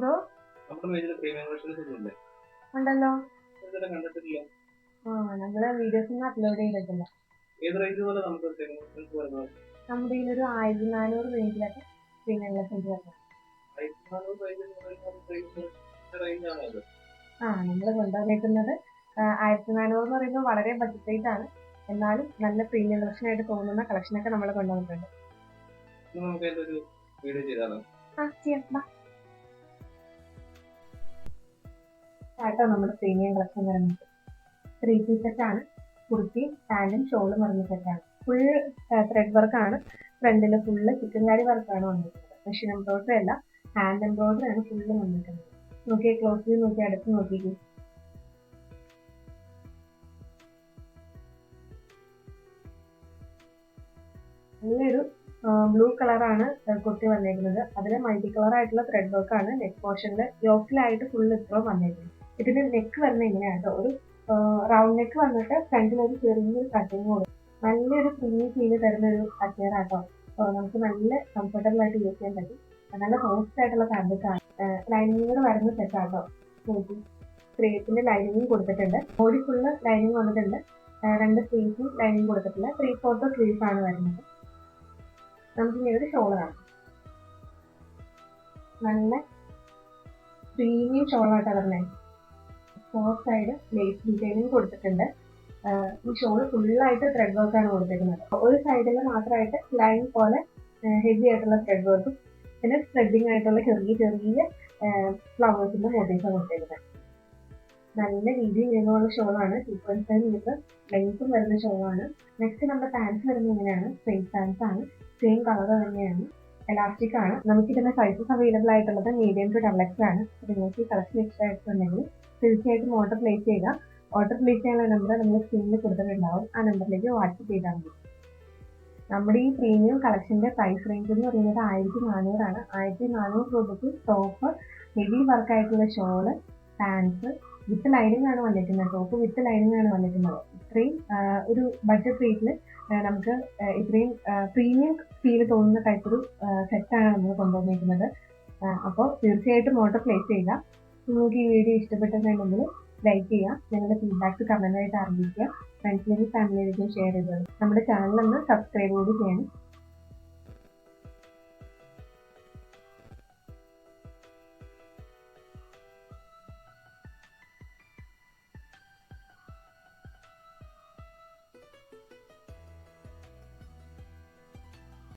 എന്തോ നമ്മുടെ പേജിൽ പ്രീമിയം കളക്ഷൻസ് ഒന്നും ഇല്ലേ? ഉണ്ടല്ലോ. ഇതുവരെ കണ്ടിട്ടില്ല. നമ്മള് വീഡിയോസ് ഒന്നും അപ്ലോഡ് ചെയ്തിട്ടില്ല. ഏത് റേഞ്ച് പോലെ നമുക്ക് പ്രീമിയം കളക്ഷൻസ് വരുന്നത്? നമ്മുടെ ഇതിലൊരു 1400 റേഞ്ചിലൊക്കെ പ്രീമിയം കളക്ഷൻസ് വരുന്നത്. 1400 റേഞ്ച് ആണോ അത്? നമ്മൾ കൊണ്ടുവന്നേക്കുന്നത് 1400 എന്ന് പറയുമ്പോൾ വളരെ ബഡ്ജറ്റ് റേറ്റ് ആണ്. എന്നാലും നല്ല പ്രീമിയം കളക്ഷൻ ആയിട്ട് തോന്നുന്ന കളക്ഷനൊക്കെ നമ്മൾ കൊണ്ടുവന്നിട്ടുണ്ട്. നമുക്ക് ഒരു വീഡിയോ ചെയ്താലോ? ചെയ്യാം. കേട്ടോ, നമ്മുടെ പ്രീമിയം കളക്ഷൻ വരുന്നത് 3 പീസ് സെറ്റാണ്. കുർത്തിയും പാൻറ്റും ഷോളും വരുന്ന സെറ്റാണ്. ഫുൾ ത്രെഡ് വർക്കാണ്. ഫ്രണ്ടിൽ ഫുള്ള് ചിക്കൻകാരി വർക്കാണ് വന്നിരിക്കുന്നത്. മെഷീൻ എംബ്രോയിഡറി അല്ല, ഹാൻഡ് എംബ്രോയിഡറി ആണ് ഫുള്ള് വന്നിരിക്കുന്നത്. നോക്കിയേ, ക്ലോസിൽ നോക്കി, അടുത്ത് നോക്കിക്കേ. നല്ലൊരു ബ്ലൂ കളറാണ് കുർത്തി വന്നേക്കുന്നത്. അതിൽ മൾട്ടി കളർ ആയിട്ടുള്ള ത്രെഡ് വർക്കാണ് നെക്ക് പോർഷനിൽ യോക്കിലായിട്ട് ഫുള്ള് ഇത്രയും വന്നേക്കുന്നത്. ഇതിന്റെ നെക്ക് വരുന്നത് എങ്ങനെയാണ്? ഒരു റൗണ്ട് നെക്ക് വന്നിട്ട് ഫ്രണ്ടിൽ ഒരു ചെറിയൊരു കട്ടിങ് കൊടുക്കും. നല്ലൊരു ഫ്രീ ഫീല് തരുന്ന ഒരു അറ്റയർ ആട്ടോ. നമുക്ക് നല്ല കംഫർട്ടബിൾ ആയിട്ട് യൂസ് ചെയ്യാൻ പറ്റും. നല്ല സോഫ്റ്റ് ആയിട്ടുള്ള ഫാബ്രിക് ആണ്. ലൈനിങ് കൂടെ വരുന്ന സെറ്റ് ആട്ടോ. ക്രേപ്പിന്റെ ലൈനിങ്ങും കൊടുത്തിട്ടുണ്ട്. ബോഡി ഫുള്ള് ലൈനിങ് വന്നിട്ടുണ്ട്. 2 സ്ലീവ്സും ലൈനിങ് കൊടുത്തിട്ടില്ല. 3/4 സ്ലീവ്സ് ആണ് വരുന്നത്. നമുക്കിങ്ങനെ ഒരു ഷോൾ കാണാം. നല്ല പ്രീമിയം ഷോളായിട്ടാണ് വരുന്നത്. 4 സൈഡ് ലേസ് ഡിസൈനിങ് കൊടുത്തിട്ടുണ്ട്. ഈ ഷോള് ഫുള്ളായിട്ട് ത്രെഡ് വർക്കാണ് കൊടുത്തിരിക്കുന്നത്. ഒരു സൈഡിൽ മാത്രമായിട്ട് ലൈൻ പോലെ ഹെവി ആയിട്ടുള്ള ത്രെഡ് വർക്കും പിന്നെ സ്പ്രെഡിങ് ആയിട്ടുള്ള ചെറിയ ചെറിയ ഫ്ലവേഴ്സിന്റെ മോട്ടീവ്സാണ് കൊടുത്തിരിക്കുന്നത്. നല്ല രീതിയിൽ നീളമുള്ള ഷോളാണ്. 2.5 മീറ്റർ ലെങ്ത്തും വരുന്ന ഷോളാണ്. നെക്സ്റ്റ് നമ്മുടെ പാൻസ് വരുന്നത് ഇങ്ങനെയാണ്. സ്ട്രെയിറ്റ് പാൻസ് ആണ്. സെയിം കളർ തന്നെയാണ്. എലാസ്റ്റിക് ആണ്. നമുക്കിതിന്റെ സൈസസ് അവൈലബിൾ ആയിട്ടുള്ളത് മീഡിയം ടു XXL ആണ്. നിങ്ങൾക്ക് ഈ കളക്ഷൻ ഇഷ്ടമായിട്ടുണ്ടെങ്കിൽ തീർച്ചയായിട്ടും ഓർഡർ പ്ലേസ് ചെയ്യുക. ഓർഡർ പ്ലേസ് ചെയ്യാനുള്ള നമ്പർ നമ്മൾ സ്ക്രീനിൽ കൊടുത്തിട്ടുണ്ടാവും. ആ നമ്പറിലേക്ക് വാട്സപ്പ് ചെയ്താൽ മതി. നമ്മുടെ ഈ പ്രീമിയം കളക്ഷന്റെ പ്രൈസ് റേഞ്ച് എന്ന് പറയുന്നത് 1400 ആണ്. 1400 രൂപയ്ക്ക് ടോപ്പ്, ഹെവി വർക്കായിട്ടുള്ള ഷോള്, പാൻസ് വിത്ത് ലൈനിങ് ആണ് വന്നിരിക്കുന്നത്. ടോപ്പ് വിത്ത് ലൈനിങ് ആണ് വന്നിരിക്കുന്നത്. ഇത്രയും ഒരു ബഡ്ജറ്റ് റേറ്റിൽ നമുക്ക് ഇത്രയും പ്രീമിയം ഫീൽ തോന്നുന്ന ടൈപ്പ് ഒരു സെറ്റാണ് നമ്മൾ കൊണ്ടുവന്നിരിക്കുന്നത്. അപ്പോൾ തീർച്ചയായിട്ടും ഓർഡർ പ്ലേസ് ചെയ്യുക. നിങ്ങൾക്ക് ഈ വീഡിയോ ഇഷ്ടപ്പെട്ടിട്ടുണ്ടെങ്കിൽ ലൈക്ക് ചെയ്യുക. നിങ്ങളുടെ ഫീഡ്ബാക്സ് കമൻ്റായിട്ട് അറിയിക്കുക. ഫ്രണ്ട്സിലേക്കും ഫാമിലിയിലേക്കും ഷെയർ ചെയ്തത്. നമ്മുടെ ചാനലൊന്ന് സബ്സ്ക്രൈബ് കൂടി ചെയ്യണം.